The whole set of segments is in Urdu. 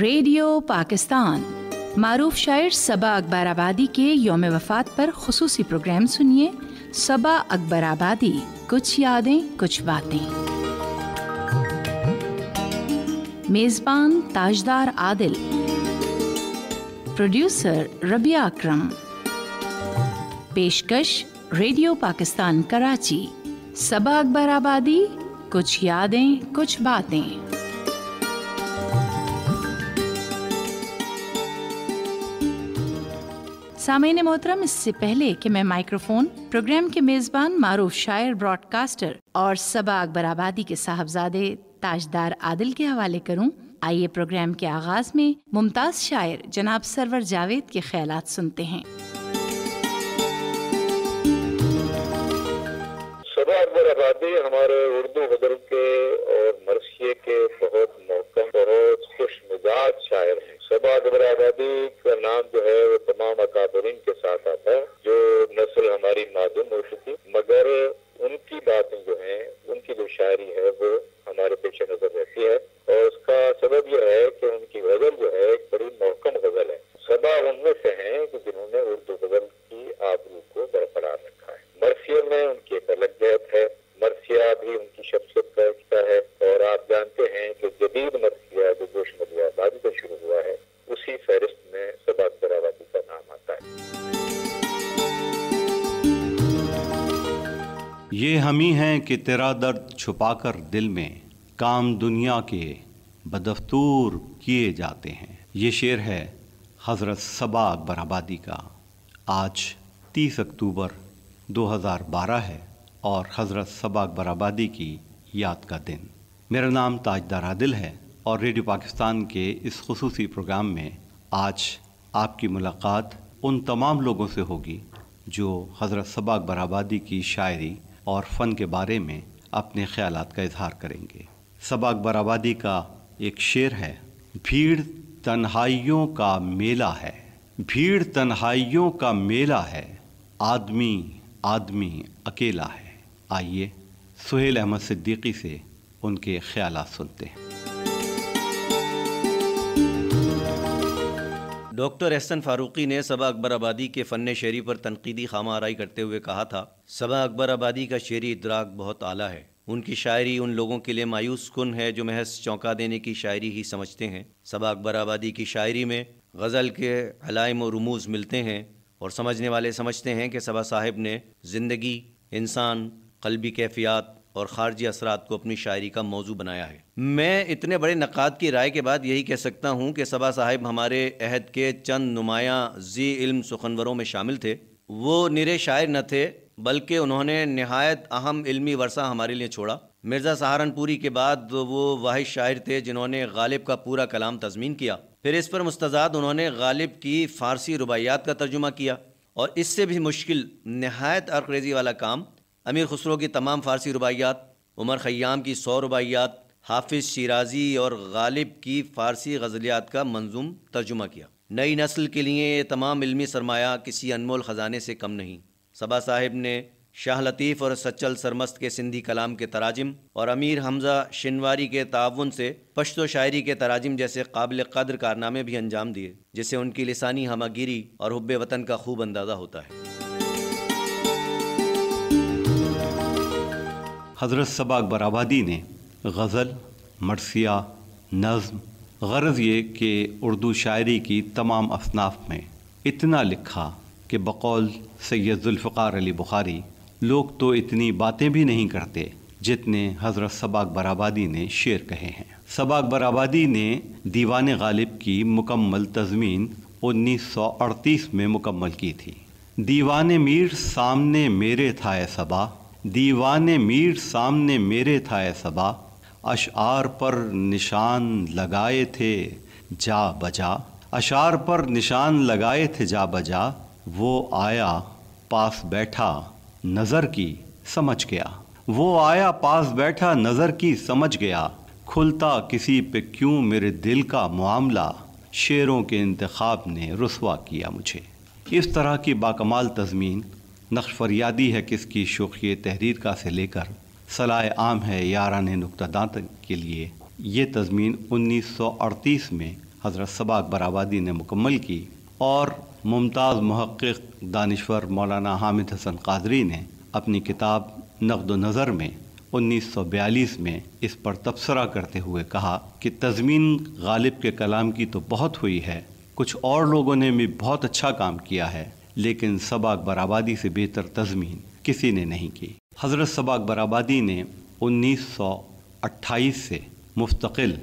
ریڈیو پاکستان معروف شاعر صبا اکبر آبادی کے یوم وفات پر خصوصی پروگرام سنیے صبا اکبر آبادی، کچھ یادیں کچھ باتیں۔ میزبان تاجدار عادل، پروڈیوسر ربیہ اکرم، پیشکش ریڈیو پاکستان کراچی۔ صبا اکبر آبادی، کچھ یادیں کچھ باتیں۔ سامعین محترم، اس سے پہلے کہ میں مائکروفون پروگرام کے میزبان معروف شاعر، براڈ کاسٹر اور صبا اکبر آبادی کے صاحبزادے تاجدار عادل کے حوالے کروں، آئیے پروگرام کے آغاز میں ممتاز شاعر جناب سرور جاوید کے خیالات سنتے ہیں۔ صبا اکبر آبادی ہمارے اردو غزل کے اور مرثیے کے بہت محکم، بہت خوش مزاج شاعر ہیں۔ صبا اکبر آبادی کا نام جو ہے وہ تمام اکابرین کے ساتھ آتا ہے، جو نسل ہماری معدوم ہو چکی، مگر ان کی باتیں جو ہیں، ان کی جو شاعری ہے وہ ہمارے پیش نظر رہتی ہے، اور اس کا سبب یہ ہے کہ ان کی غزل جو ہے ایک بڑی محکم غزل ہے۔ صبا ان میں سے ہیں کہ جنہوں نے اردو غزل کی آبرو کو برقرار رکھا ہے۔ مرثیے میں ان کی ایک الگ جہت ہے، مرثیہ بھی ان کی شخصیت کا حصہ ہے، اور آپ جانتے ہیں کہ جدید مرثیہ جو جوش مدی آبادی سے شروع ہوا ہے، اسی فہرست میں صبا اکبر آبادی کا نام آتا ہے۔ یہ ہم ہی ہیں کہ تیرا درد چھپا کر دل میں کام دنیا کے بدفتور کیے جاتے ہیں۔ یہ شعر ہے حضرت صبا اکبر آبادی کا۔ آج 30 اکتوبر 2012 ہے اور حضرت صبا اکبر آبادی کی یاد کا دن۔ میرا نام تاجدار عادل ہے اور ریڈیو پاکستان کے اس خصوصی پروگرام میں آج آپ کی ملاقات ان تمام لوگوں سے ہوگی جو حضرت صبا اکبر آبادی کی شاعری اور فن کے بارے میں اپنے خیالات کا اظہار کریں گے۔ صبا اکبر آبادی کا ایک شعر ہے، بھیڑ تنہائیوں کا میلہ ہے، بھیڑ تنہائیوں کا میلہ ہے، آدمی آدمی اکیلا ہے۔ آئیے سہیل احمد صدیقی سے ان کے خیالات سنتے ہیں۔ ڈاکٹر احسن فاروقی نے صبا اکبر آبادی کے فن شعری پر تنقیدی خامہ آرائی کرتے ہوئے کہا تھا، صبا اکبر آبادی کا شعری ادراک بہت اعلیٰ ہے۔ ان کی شاعری ان لوگوں کے لیے مایوس کن ہے جو محض چونکا دینے کی شاعری ہی سمجھتے ہیں۔ صبا اکبر آبادی کی شاعری میں غزل کے علائم و رموز ملتے ہیں اور سمجھنے والے سمجھتے ہیں کہ صبا صاحب نے زندگی، انسان، قلبی کیفیات اور خارجی اثرات کو اپنی شاعری کا موضوع بنایا ہے۔ میں اتنے بڑے نقاد کی رائے کے بعد یہی کہہ سکتا ہوں کہ صبا صاحب ہمارے عہد کے چند نمایاں ذی علم سخنوروں میں شامل تھے۔ وہ نرے شاعر نہ تھے بلکہ انہوں نے نہایت اہم علمی ورثہ ہمارے لیے چھوڑا۔ مرزا سہارنپوری کے بعد وہ واحد شاعر تھے جنہوں نے غالب کا پورا کلام تضمین کیا، پھر اس پر مستزاد انہوں نے غالب کی فارسی رباعیات کا ترجمہ کیا، اور اس سے بھی مشکل نہایت عرق ریزی والا کام امیر خسرو کی تمام فارسی رباعیات، عمر خیام کی 100 رباعیات، حافظ شیرازی اور غالب کی فارسی غزلیات کا منظوم ترجمہ کیا۔ نئی نسل کے لیے یہ تمام علمی سرمایہ کسی انمول خزانے سے کم نہیں۔ صبا صاحب نے شاہ لطیف اور سچل سرمست کے سندھی کلام کے تراجم اور امیر حمزہ شنواری کے تعاون سے پشتو شاعری کے تراجم جیسے قابل قدر کارنامے بھی انجام دیے، جس سے ان کی لسانی ہمہ گیری اور حب وطن کا خوب اندازہ ہوتا ہے۔ حضرت صبا اکبر آبادی نے غزل، مرثیہ، نظم، غرض یہ کہ اردو شاعری کی تمام اصناف میں اتنا لکھا کہ بقول سید ذوالفقار علی بخاری لوگ تو اتنی باتیں بھی نہیں کرتے جتنے حضرت صبا اکبر آبادی نے شعر کہے ہیں۔ صبا اکبر آبادی نے دیوان غالب کی مکمل تضمین 1938 میں مکمل کی تھی۔ دیوان میر سامنے میرے تھا اے صبا، دیوان میر سامنے میرے تھا اے صبا، اشعار پر نشان لگائے تھے جا بجا، اشعار پر نشان لگائے تھے جا بجا، وہ آیا پاس بیٹھا نظر کی سمجھ گیا، وہ آیا پاس بیٹھا نظر کی سمجھ گیا، کھلتا کسی پہ کیوں میرے دل کا معاملہ، شعروں کے انتخاب نے رسوا کیا مجھے۔ اس طرح کی باکمال تضمین نقش فریادی ہے کس کی شوخی تحریر کا سے لے کر صلاح عام ہے یاران نکتہ داں کے لیے، یہ تضمین 1938 میں حضرت صبا اکبر آبادی نے مکمل کی اور ممتاز محقق دانشور مولانا حامد حسن قادری نے اپنی کتاب نقد و نظر میں 1942 میں اس پر تبصرہ کرتے ہوئے کہا کہ تضمین غالب کے کلام کی تو بہت ہوئی ہے، کچھ اور لوگوں نے بھی بہت اچھا کام کیا ہے، لیکن صبا اکبر آبادی سے بہتر تضمین کسی نے نہیں کی۔ حضرت صبا اکبر آبادی نے 1928 سے مستقل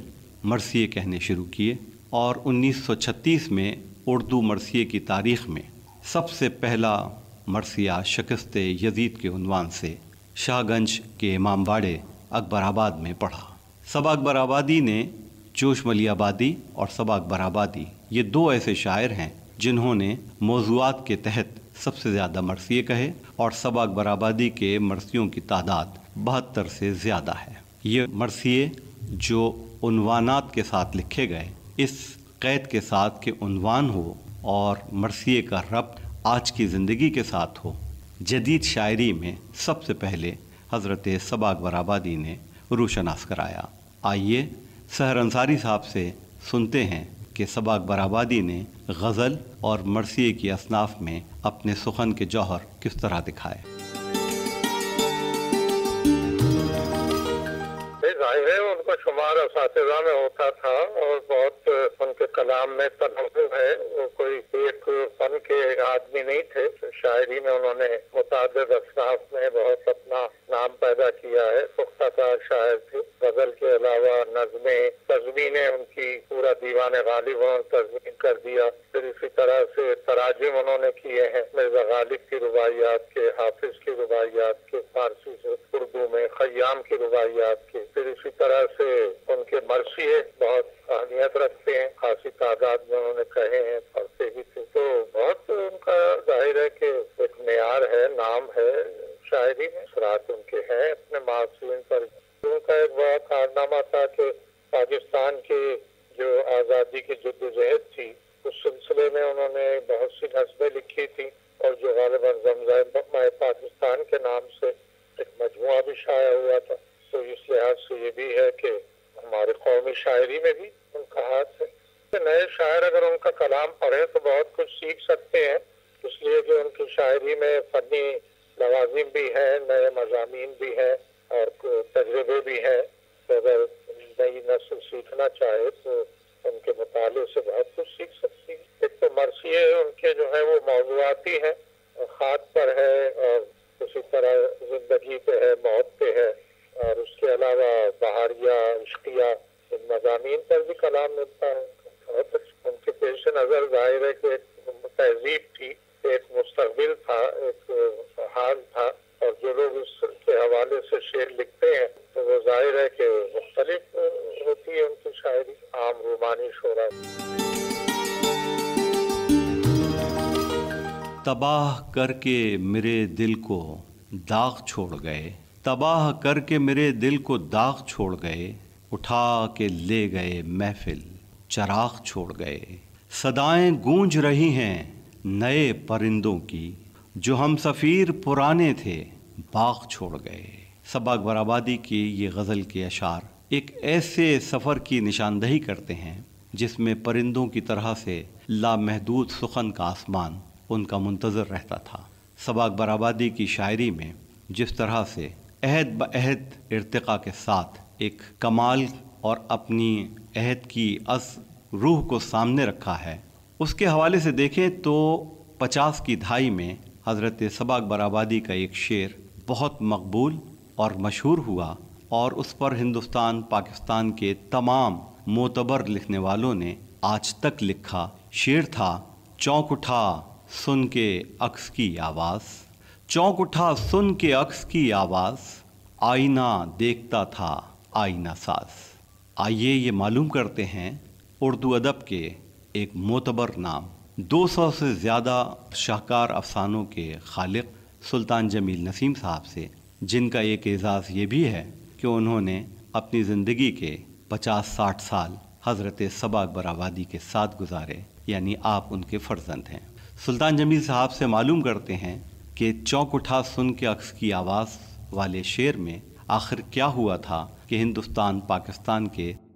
مرثیے کہنے شروع کیے اور 1936 میں اردو مرثیے کی تاریخ میں سب سے پہلا مرثیہ شکست یزید کے عنوان سے شاہ گنج کے امام باڑے اکبر آباد میں پڑھا۔ صبا اکبر آبادی نے جوش ملی آبادی اور صبا اکبر آبادی یہ دو ایسے شاعر ہیں جنہوں نے موضوعات کے تحت سب سے زیادہ مرثیے کہے، اور صبا اکبر آبادی کے مرثیوں کی تعداد 72 سے زیادہ ہے۔ یہ مرثیے جو عنوانات کے ساتھ لکھے گئے، اس قید کے ساتھ کہ عنوان ہو اور مرثیے کا ربط آج کی زندگی کے ساتھ ہو، جدید شاعری میں سب سے پہلے حضرت صبا اکبر آبادی نے روشناس کرایا۔ آئیے سحر انصاری صاحب سے سنتے ہیں کہ صبا اکبر آبادی نے غزل اور مرثیے کی اصناف میں اپنے سخن کے جوہر کس طرح دکھائے۔ ظاہر ہے ان کا شمار اساتذہ میں ہوتا تھا اور بہت ان کے کلام میں تنوع ہے، وہ کوئی ایک فن کے آدمی نہیں تھے۔ شاعری میں انہوں نے متعدد اصناف میں بہت اپنا نام پیدا کیا ہے، پختہ کار شاعر تھے۔ غزل کے علاوہ نظمیں، تضمینیں ان کی پورا دیوان غالب انہوں نے تضمین کر دیا۔ پھر اسی طرح سے تراجم انہوں نے کیے ہیں، مرزا غالب کی رباعیات کے، حافظ کی رباعیات کے، فارسی سے اردو میں خیام کی رباعیات کے۔ پھر اسی طرح سے ان کے مرثیے بہت اہمیت رکھتے ہیں، خاصی تعداد میں انہوں نے کہے ہیں، پڑھتے بھی تھے۔ تو بہت ان کا ظاہر ہے کہ ایک معیار ہے، نام ہے شاعری میں، اثرات ان کے ہیں اپنے معاصرین پر۔ ان کا ایک بڑا کارنامہ تھا کہ پاکستان کی جو آزادی کی جدوجہد تھی، اس سلسلے میں انہوں نے بہت سی نظمیں لکھی تھی، اور جو غالباً زمزمۂ پاکستان کے نام سے ایک مجموعہ بھی شائع ہوا تھا۔ تو اس لحاظ سے یہ بھی ہے کہ ہمارے قومی شاعری میں بھی ان کا ہاتھ ہے۔ نئے شاعر اگر ان کا کلام پڑھیں تو بہت کچھ سیکھ سکتے ہیں، اس لیے کہ ان کی شاعری میں فنی لوازم بھی ہیں، نئے مضامین بھی ہیں اور تجربے بھی ہیں۔ تو اگر نئی نسل سیکھنا چاہے تو ان کے مطالعے سے بہت کچھ سیکھ سکتی ہے۔ ایک تو مرثیے ان کے جو ہے وہ موضوعاتی ہیں، خاک پر ہے، اور اسی طرح زندگی پہ ہے، موت پہ ہے، اور اس کے علاوہ بہاریہ، عشقیہ، ان مضامین پر بھی کلام ملتا ہے۔ بہت ان کے پیش نظر ظاہر ہے کہ ایک تہذیب تھی، ایک مستقبل تھا، ایک حال تھا، اور جو لوگ اس کے حوالے سے شعر لکھتے ہیں تو وہ ظاہر ہے کہ مختلف ہوتی ہے ان کی شاعری، عام رومانی شعراء۔ تباہ کر کے میرے دل کو داغ چھوڑ گئے، تباہ کر کے میرے دل کو داغ چھوڑ گئے، اٹھا کے لے گئے محفل چراغ چھوڑ گئے، صدائیں گونج رہی ہیں نئے پرندوں کی، جو ہم سفیر پرانے تھے باغ چھوڑ گئے۔ صبا اکبر آبادی کی یہ غزل کے اشعار ایک ایسے سفر کی نشاندہی کرتے ہیں جس میں پرندوں کی طرح سے لامحدود سخن کا آسمان ان کا منتظر رہتا تھا۔ صبا اکبر آبادی کی شاعری میں جس طرح سے عہد بعہد ارتقاء کے ساتھ ایک کمال اور اپنی عہد کی روح کو سامنے رکھا ہے، اس کے حوالے سے دیکھیں تو 50 کی دہائی میں حضرت صبا اکبر آبادی کا ایک شعر بہت مقبول اور مشہور ہوا، اور اس پر ہندوستان پاکستان کے تمام معتبر لکھنے والوں نے آج تک لکھا۔ شعر تھا: چونک اٹھا سن کے عکس کی آواز، چونک اٹھا سن کے عکس کی آواز، آئینہ دیکھتا تھا آئینہ ساز۔ آئیے یہ معلوم کرتے ہیں اردو ادب کے ایک معتبر نام، 200 سے زیادہ شاہکار افسانوں کے خالق سلطان جمیل نسیم صاحب سے، جن کا ایک اعزاز یہ بھی ہے کہ انہوں نے اپنی زندگی کے 50-60 سال حضرت صبا اکبر آبادی کے ساتھ گزارے، یعنی آپ ان کے فرزند ہیں۔ سلطان جمیل صاحب سے معلوم کرتے ہیں کہ چونک اٹھا سن کے عکس کی آواز والے شعر میں آخر کیا ہوا تھا کہ ہندوستان پاکستان کے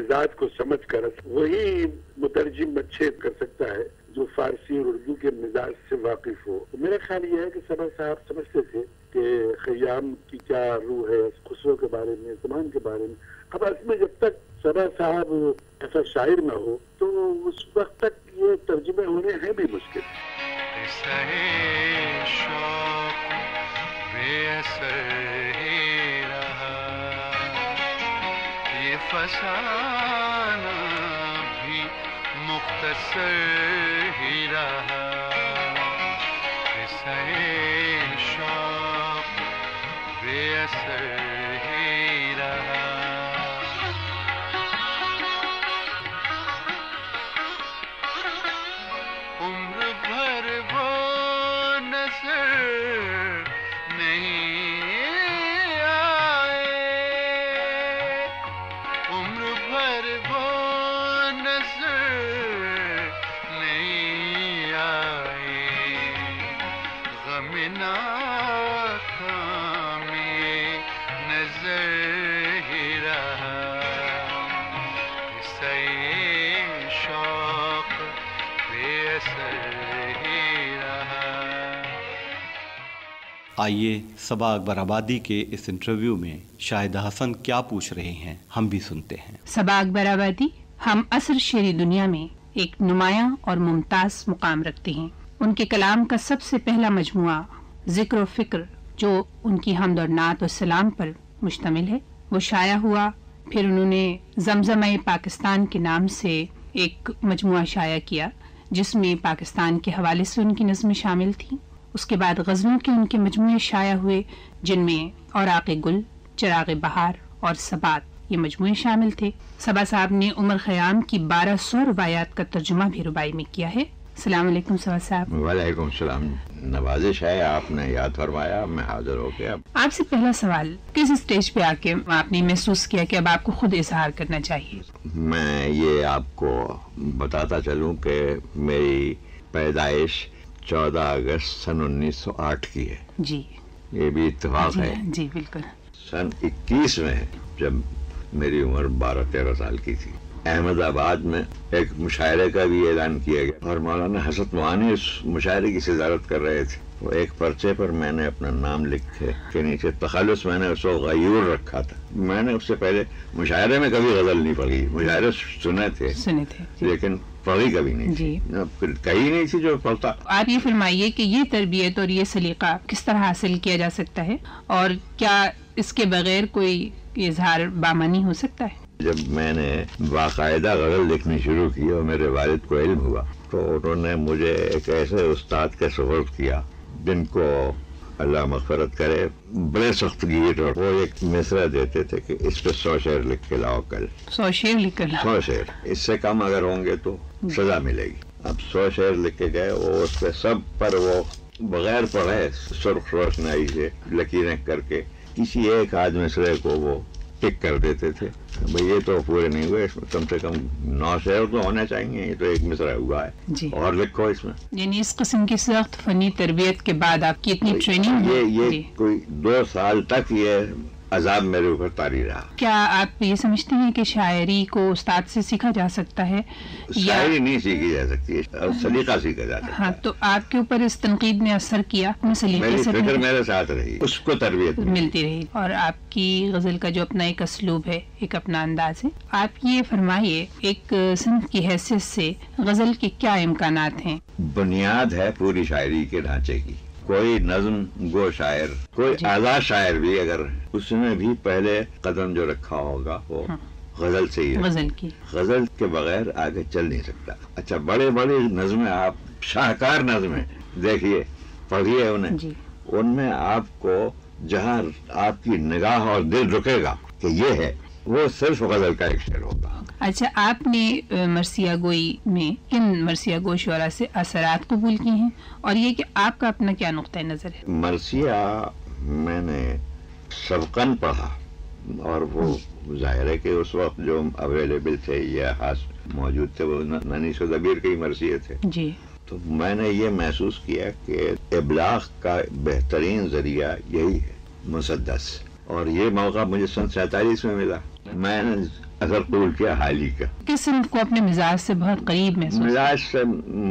مزاج کو سمجھ کر وہی مترجم اچھے کر سکتا ہے جو فارسی اور اردو کے مزاج سے واقف ہو. میرا خیال یہ ہے کہ صبا صاحب سمجھتے تھے کہ خیام کی کیا روح ہے خسرو کے بارے میں، زمان کے بارے میں. اب اس میں جب تک صبا صاحب ایسا شاعر نہ ہو تو اس وقت تک یہ ترجمے ہونے ہیں بھی مشکل. فسانہ بھی مختصر ہی رہا، قصہ شوق بے اثر ہی رہا. عمر بھر وہ نظر نہیں آئیے صبا اکبر آبادی کے اس انٹرویو میں شاہدہ حسن کیا پوچھ رہے ہیں ہم بھی سنتے ہیں. صبا اکبر آبادی ہم عصر شعری دنیا میں ایک نمایاں اور ممتاز مقام رکھتے ہیں. ان کے کلام کا سب سے پہلا مجموعہ ذکر و فکر جو ان کی حمد اور نعت و سلام پر مشتمل ہے وہ شائع ہوا. پھر انہوں نے زمزمہ پاکستان کے نام سے ایک مجموعہ شائع کیا جس میں پاکستان کے حوالے سے ان کی نظمیں شامل تھیں. اس کے بعد غزلوں کے ان کے مجموعے شائع ہوئے جن میں اوراق گل، چراغ بہار اور ثبات یہ مجموعے شامل تھے. صبا صاحب نے عمر خیام کی 1200 رباعیات کا ترجمہ بھی رباعی میں کیا ہے. السلام علیکم صبا صاحب. وعلیکم السلام. نوازش ہے، آپ نے یاد فرمایا، میں حاضر ہو گیا. آپ سے پہلا سوال، کس اسٹیج پہ آ کے آپ نے محسوس کیا کہ اب آپ کو خود اظہار کرنا چاہیے؟ میں یہ آپ کو بتاتا چلوں کہ میری پیدائش 14 اگست سن 1908 کی ہے. جی یہ بھی اتفاق ہے. جی بالکل. سن 21 میں جب میری عمر 12-13 سال کی تھی، احمد آباد میں ایک مشاعرے کا بھی اعلان کیا گیا اور مولانا حسرت موانی اس مشاعرے کی صدارت کر رہے تھے. وہ ایک پرچے پر میں نے اپنا نام لکھے کے نیچے تخلص میں نے اس کو غیور رکھا تھا. میں نے اس سے پہلے مشاعرے میں کبھی غزل نہیں پڑھی. مشاعرے سنے تھے لیکن پڑھی کبھی نہیں. جی کہیں نہیں تھی جو پڑھتا. آپ یہ فرمائیے کہ یہ تربیت اور یہ سلیقہ کس طرح حاصل کیا جا سکتا ہے اور کیا اس کے بغیر کوئی اظہار بامانی ہو سکتا ہے؟ جب میں نے باقاعدہ غزل لکھنی شروع کی اور میرے والد کو علم ہوا تو انہوں نے مجھے ایک ایسے استاد کے سپرد کیا جن کو اللہ مغفرت کرے بڑے سخت گیر، اور وہ ایک مصرع دیتے تھے کہ اس پہ 100 شعر لکھ کے لاؤ. کل 100 شعر لکھ کر لاؤ. 100 شعر، اس سے کم اگر ہوں گے تو سزا ملے گی. اب 100 شعر لکھ کے گئے، وہ اس پہ سب پر وہ بغیر پڑھے سرخ روشنائی سے لکیریں کر کے کسی ایک آدھ مصرے کو وہ ٹک کر دیتے تھے. بھئی یہ تو پورے نہیں ہوئے، اس میں کم سے کم 9 شعر تو ہونے چاہیے. یہ تو ایک مصرع ہوا ہے. جی. اور لکھو اس میں. یعنی اس قسم کی سخت فنی تربیت کے بعد آپ کی اتنی ٹریننگ یہ کوئی 2 سال تک یہ عذاب میرے اوپر طاری رہا. کیا آپ یہ سمجھتے ہیں کہ شاعری کو استاد سے سیکھا جا سکتا ہے؟ شاعری نہیں سیکھی جا سکتی، سلیقہ سیکھا جا سکتا ہے. ہاں، تو آپ کے اوپر اس تنقید نے اثر کیا؟ میری فکر میرے ساتھ رہی، اس کو تربیت ملتی رہی، اور آپ کی غزل کا جو اپنا ایک اسلوب ہے، ایک اپنا انداز ہے. آپ یہ فرمائیے ایک صنف کی حیثیت سے غزل کے کیا امکانات ہیں؟ بنیاد ہے پوری شاعری کے ڈھانچے کی. کوئی نظم گو شاعر، کوئی آزاد شاعر بھی اگر اس نے بھی پہلے قدم جو رکھا ہوگا وہ غزل سے ہی، غزل کے بغیر آگے چل نہیں سکتا. اچھا، بڑے بڑے نظمیں، آپ شاہکار نظمیں دیکھیے، پڑھیے انہیں. ان میں آپ کو جہاں آپ کی نگاہ اور دل رکے گا کہ یہ ہے، وہ صرف غزل کا ایک شعر ہوگا. اچھا، آپ نے مرثیہ گوئی میں کن مرثیہ گو شعراء سے اثرات قبول کی ہیں اور یہ کہ آپ کا اپنا کیا نقطۂ نظر ہے؟ مرثیہ میں نے سبقاً پڑھا اور وہ ظاہر ہے کہ اس وقت جو اویلیبل تھے یا خاص موجود تھے وہ ننیس و دبیر کے ہی مرثیے تھے. جی. تو میں نے یہ محسوس کیا کہ ابلاغ کا بہترین ذریعہ یہی ہے، مسدس. اور یہ موقع مجھے سن 47 میں ملا. میں نے اثر قبول کیا حال ہی کا. کس صنف کو اپنے مزاج سے بہت قریب محسوس؟ مزاج سے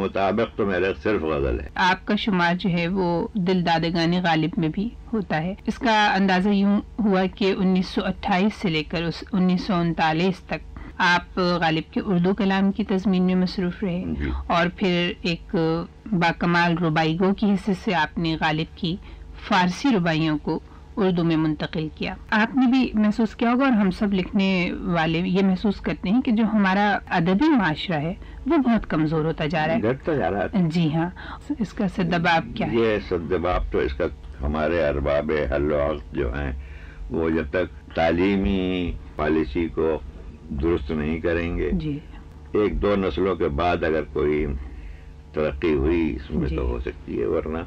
مطابق تو میرا صرف غزل ہے. آپ کا شمار جو ہے وہ دل دادگان غالب میں بھی ہوتا ہے. اس کا اندازہ یوں ہوا کہ 1928 سے لے کر 1939 تک آپ غالب کے اردو کلام کی تضمین میں مصروف رہے اور پھر ایک باکمال ربائی گو کی حیثیت سے آپ نے غالب کی فارسی ربائیوں کو اردو میں منتقل کیا. آپ نے بھی محسوس کیا ہوگا اور ہم سب لکھنے والے یہ محسوس کرتے ہیں کہ جو ہمارا ادبی معاشرہ ہے وہ بہت کمزور ہوتا جا رہا ہے. گھٹتا جا رہا ہے. جی ہاں. اس کا سدباب کیا ہے؟ یہ سدباب تو اس کا ہمارے ارباب حل و عقد جو ہیں وہ جب تک تعلیمی پالیسی کو درست نہیں کریں گے جی ایک دو نسلوں کے بعد اگر کوئی ترقی ہوئی اس میں تو ہو سکتی ہے، ورنہ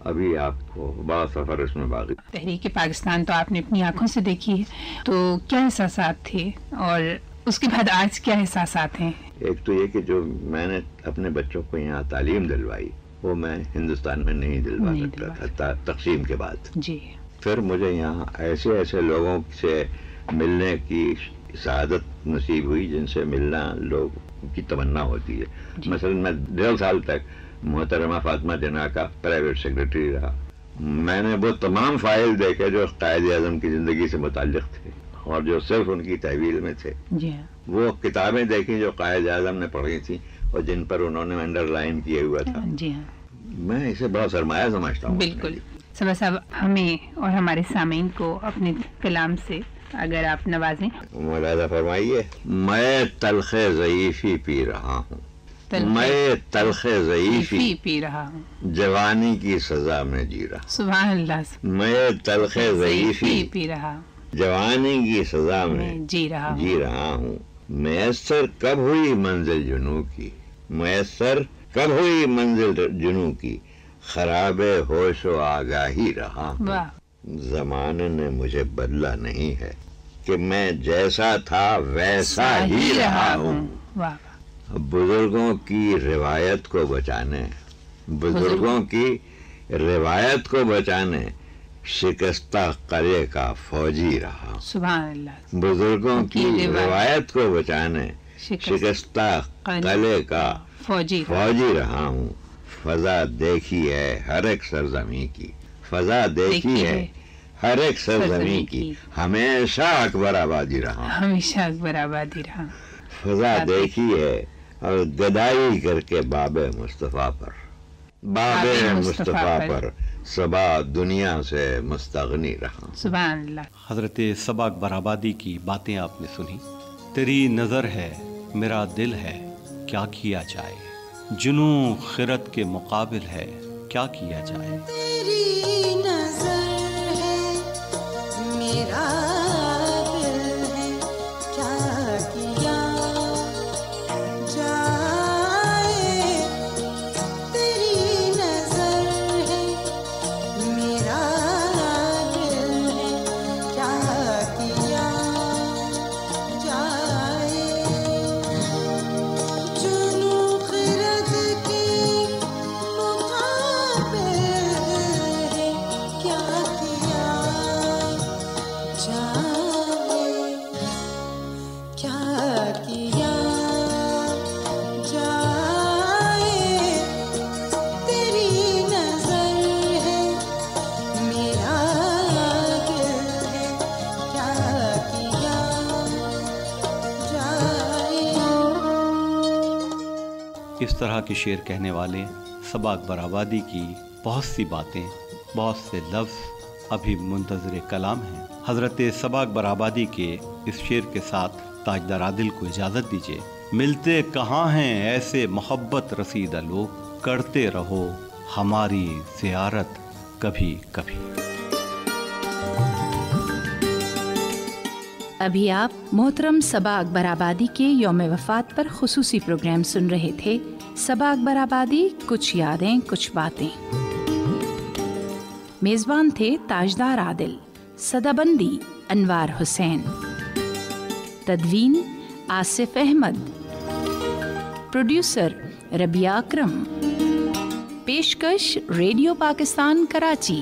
ابھی آپ کو بڑا سفر اس میں باقی. تحریک پاکستان تو آپ نے اپنی آنکھوں سے دیکھی ہے، تو کیا احساسات تھے اور اس کے بعد آج کیا احساسات ہیں؟ ایک تو یہ کہ جو میں نے اپنے بچوں کو یہاں تعلیم دلوائی وہ میں ہندوستان میں نہیں دلوا سکتا تھا تقسیم کے بعد. جی. پھر مجھے یہاں ایسے ایسے لوگوں سے ملنے کی سعادت نصیب ہوئی جن سے ملنا لوگ کی تمنا ہوتی ہے. مثلا میں 1.5 سال تک محترمہ فاطمہ جناح کا پرائیویٹ سیکرٹری رہا. میں نے وہ تمام فائل دیکھے جو قائد اعظم کی زندگی سے متعلق تھے اور جو صرف ان کی تحویل میں تھے. وہ کتابیں دیکھی جو قائد اعظم نے پڑھی تھی اور جن پر انہوں نے انڈر لائن کیا ہوا تھا. میں اسے بہت سرمایہ سمجھتا ہوں. بالکل. صبا صاحب ہمیں اور ہمارے سامعین کو اپنے کلام سے اگر آپ نوازیں. ملاحظہ فرمائیے. میں تلخ ضعیفی پی رہا ہوں، میں تلخ ضعیفی پی رہا ہوں، جوانی کی سزا میں جی رہا. سبحان اللہ. میں تلخ ضعیفی پی رہا، جوانی کی سزا میں جی رہا ہوں. میسر کب ہوئی منزل جنوں کی، میسر کب ہوئی منزل جنوں کی، خراب ہوش و آگاہی رہا ہوں. زمانے نے مجھے بدلا نہیں ہے کہ میں جیسا تھا ویسا ہی رہا ہوں. بزرگوں کی روایت کو بچانے، بزرگوں کی روایت کو بچانے شکستہ قلعے کا فوجی رہا. سبحان اللہ. بزرگوں کی روایت کو بچانے شکستہ قلعے کا فوجی رہا ہوں. فضا دیکھی ہے ہر ایک سرزمین کی، فضا دیکھی ہے ہر ایک سرزمین کی، ہمیشہ اکبر آبادی رہا، ہمیشہ اکبر آبادی رہا. فضا دیکھی ہے اور گدائی کر کے باب مصطفیٰ پر، باب مصطفیٰ پر صبا دنیا سے مستغنی رہا. سبحان اللہ. حضرت صبا اکبر آبادی کی باتیں آپ نے سنی. تیری نظر ہے میرا دل ہے کیا کیا جائے، جنوں خرد کے مقابل ہے کیا کیا جائے. تیری نظر ہے میرا دل ہے کیا کیا جائے، تیری نظر ہے میرا دل ہے کیا کیا جائے، جنوں خرد کے مقابل ہے کیا کیا جائے، کیا کیا جائے، تیری نظر ہے میرا دل ہے کیا کیا جائے. اس طرح کے شعر کہنے والے صبا اکبر آبادی کی بہت سی باتیں، بہت سے لفظ ابھی منتظر کلام ہیں. حضرت صبا اکبر آبادی کے اس شعر کے ساتھ تاجدار عادل کو اجازت دیجیے. ملتے کہاں ہیں ایسے محبت رسیدہ لوگ، کرتے رہو ہماری زیارت کبھی کبھی. ابھی آپ محترم صبا اکبر آبادی کے یوم وفات پر خصوصی پروگرام سن رہے تھے. صبا اکبر آبادی، کچھ یادیں کچھ باتیں. میزبان تھے تاجدار عادل، صدابندی انوار حسین، تدوین آصف احمد، پروڈیوسر ربیہ اکرم، پیشکش ریڈیو پاکستان کراچی.